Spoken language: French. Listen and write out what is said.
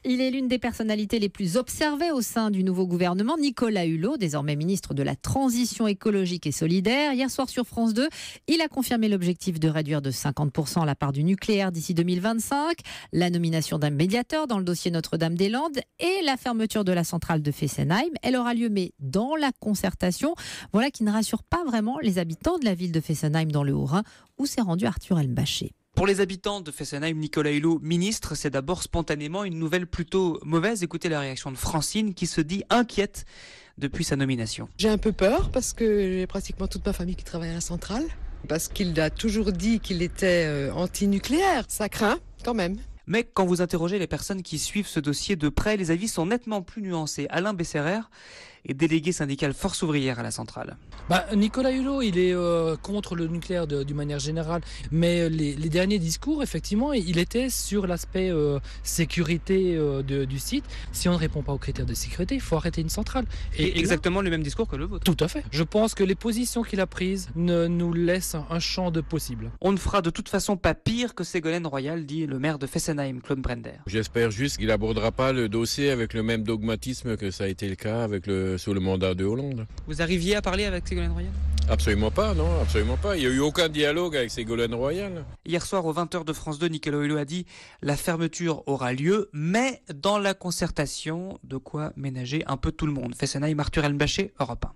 Il est l'une des personnalités les plus observées au sein du nouveau gouvernement. Nicolas Hulot, désormais ministre de la Transition écologique et solidaire. Hier soir sur France 2, il a confirmé l'objectif de réduire de 50% la part du nucléaire d'ici 2025, la nomination d'un médiateur dans le dossier Notre-Dame-des-Landes et la fermeture de la centrale de Fessenheim. Elle aura lieu, mais dans la concertation. Voilà qui ne rassure pas vraiment les habitants de la ville de Fessenheim dans le Haut-Rhin, où s'est rendu Arthur Elmbachet. Pour les habitants de Fessenheim, Nicolas Hulot, ministre, c'est d'abord spontanément une nouvelle plutôt mauvaise. Écoutez la réaction de Francine qui se dit inquiète depuis sa nomination. J'ai un peu peur parce que j'ai pratiquement toute ma famille qui travaille à la centrale. Parce qu'il a toujours dit qu'il était anti-nucléaire. Ça craint quand même. Mais quand vous interrogez les personnes qui suivent ce dossier de près, les avis sont nettement plus nuancés. Alain Besserer est délégué syndical Force ouvrière à la centrale. Nicolas Hulot, il est contre le nucléaire d'une manière générale, mais les derniers discours, effectivement, il était sur l'aspect sécurité du site. Si on ne répond pas aux critères de sécurité, il faut arrêter une centrale. Et exactement le même discours que le vôtre. Tout à fait. Je pense que les positions qu'il a prises nous laissent un champ de possible. On ne fera de toute façon pas pire que Ségolène Royal, dit le maire de Fessenheim, Claude Brender. J'espère juste qu'il n'abordera pas le dossier avec le même dogmatisme que ça a été le cas sous le mandat de Hollande. Vous arriviez à parler avec Ségolène Royal ? Absolument pas, non, absolument pas. Il n'y a eu aucun dialogue avec Ségolène Royal. Hier soir, aux 20h de France 2, Nicolas Hulot a dit « La fermeture aura lieu, mais dans la concertation, de quoi ménager un peu tout le monde ». Fessenheim, Arthur Elmbachet, Europe 1.